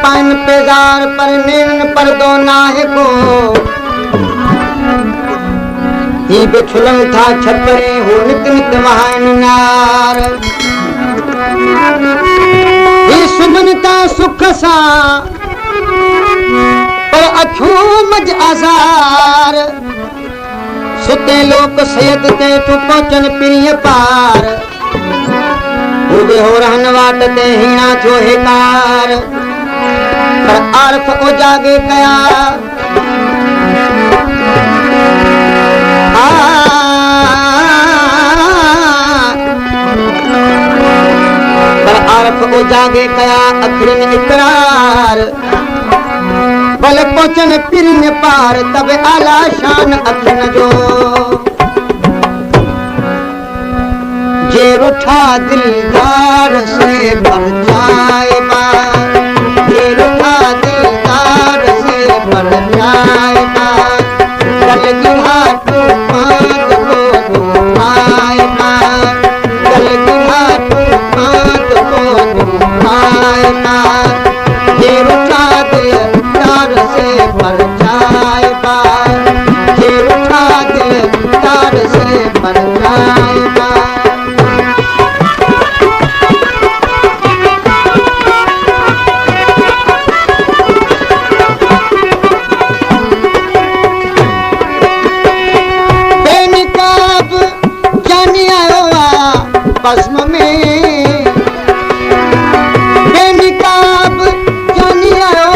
पान पेजार पर नीन पर दो नाहे को ये बिछुलन था छपरे हो नित नित महान नार ये सुमनता सुख सा पर अखियों मज आजार सुते लोक सयद ते तू पहुंचन प्रिय पार उदे हो रहन वाट ते हीना जो हेकार पर आर्फ ओ जागे कया पर आर्फ ओ जागे कया अखरिन इकरार बल पहुंचन प्रिय पार तब आला शान अखिन जो जे रूठा दिलदार से भर जाए बार जे रूठा दिलदार से भर जाए बार कल गिरा तूफान को धुआए बार कल गिरा तूफान को धुआए बार जे रूठा दिलदार से भर जाए बार जे रूठा दिलदार से भर जाए बार भस्म में बेनिकाब जानी आयो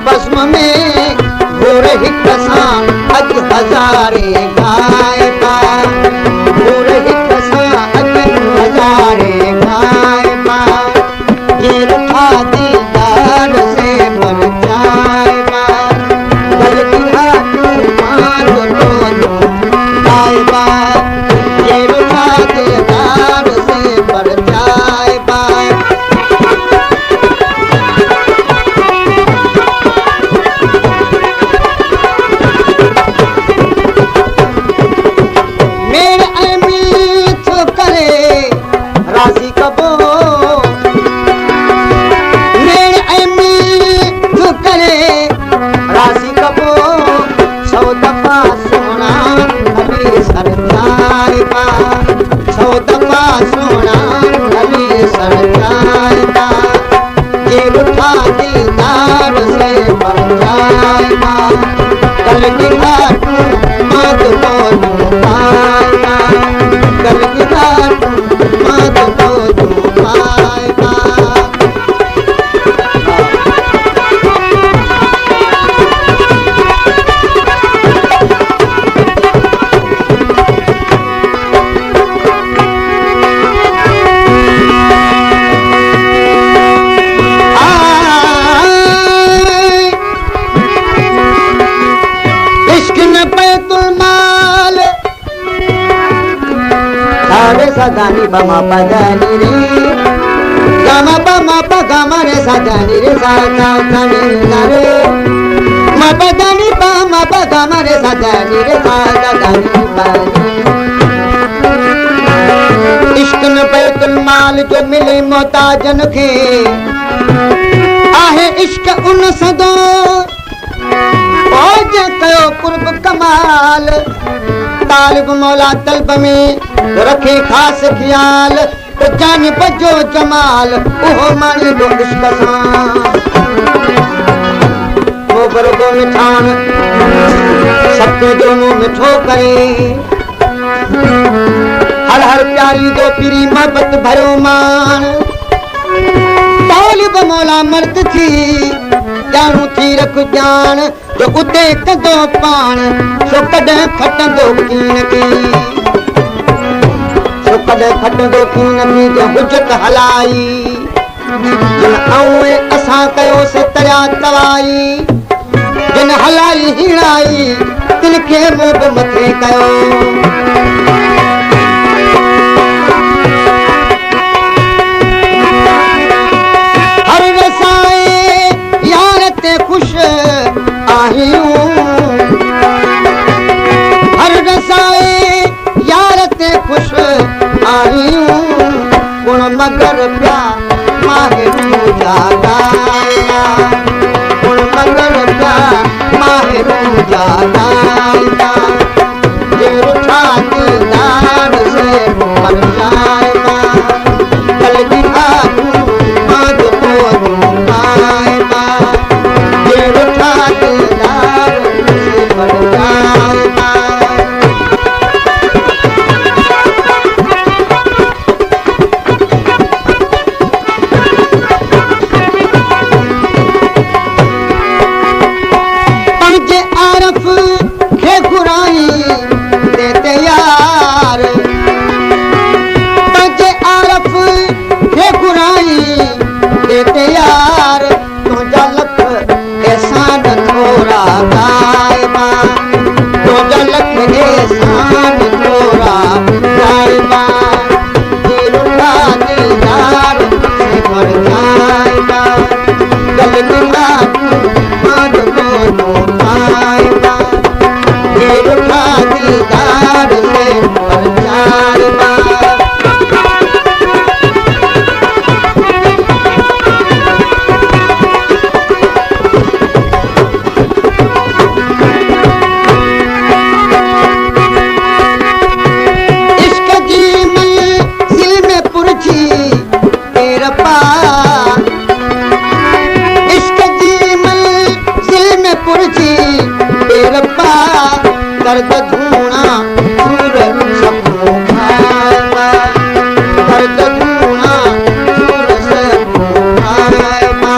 भस्म में घोर हिक सां अज हजारे गाए पा घोर हिक सां अज हजारे गाए पा ये रूठा दिलदार से भर जाए पा गल गिरा तूफान को आए पा ये रूठा दिलदार से भर जाए बार मेरे अमीर तो करे राजी कबो मेरे अमीर तो करे राजी कबो 100 दफा सोना अभी सर जाए बार 100 दफा सोना अभी सर जाए बार ये रूठा दिलदार से भर जाए बार कल गिरा तूफान को धुआए बार कल गिरा तूफान को धुआए बार सदानी बमा पदानी रे गमा बमा पगमा रे सदानी रे सदानी रे मा पदानी बमा पगमा रे सदानी रे सदानी इश्क न बैतुल माल जो मिले मोहताजन के आहे इश्क उन सदो ओज कयो कुर्ब कमाल तालिब मौला तलब में रखे खास ख्याल तो जान बजो जमाल ओहो मानी दो इश्क सां वो बरगो मिठान सबके दोनों मिठो करे हर हर प्यारी दो पीरी मोहब्बत भरो मान तालिब मौला मर्द थी जानू थी रख जान जो उते कदो पान सो कॾहिं खटंदो कीन की सो कॾहिं खटंदो कीन की जो हुजत हलाई जिन आऊं असां कयोसीं तरिया तवाई जिन हलाई हिड़ाई तिन खे मूं बि मथे कयो हर रसाए यार ते खुश आहियूं हर रसाए यार ते खुश आहियूं गुण मगर प्या माहिरू जागाया गुण मंगल का माहिरू जागाया जे रुठा दिलदार से मर जाएगा कल की आगू मांग को रूपाएगा जे रुठा दिलदार से मर जाएगा यार तुझा लख एहसान थोड़ा गायबा तुझा लख एहसान थोड़ा गायबा दिलुला दिलदार से मर जाएगा गलती माद को पाएगा दिलुला दिलदार से मर जाएगा दर्द धूना सूर सबको खाएगा दर्द धूना सूर सबको खाएगा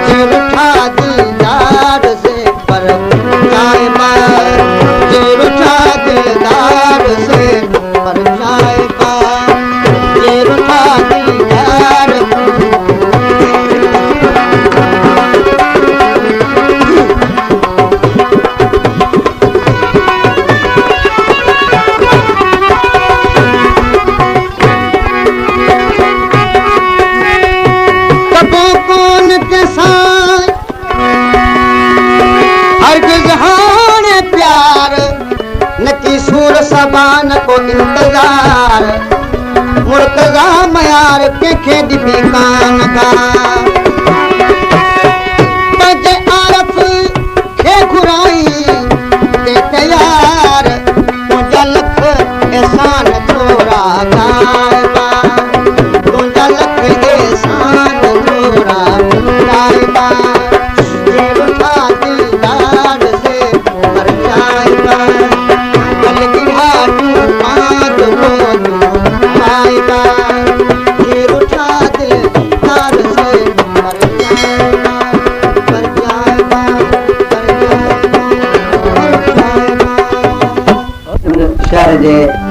जे रुठा दिलदार से पर जाएगा जे रुठा दिलदार से पर जाएगा जे रुठा दिलदार सूर सबान को इंतजार मुर्तजा मयार के खेद भी कान का बजे आरफ खे खुराई ते तैयार तुझा लख एहसान थोड़ा गायबा तुझा लख एहसान थोड़ा गायबा जे रुठा दिलदार से मर जाएगा शायद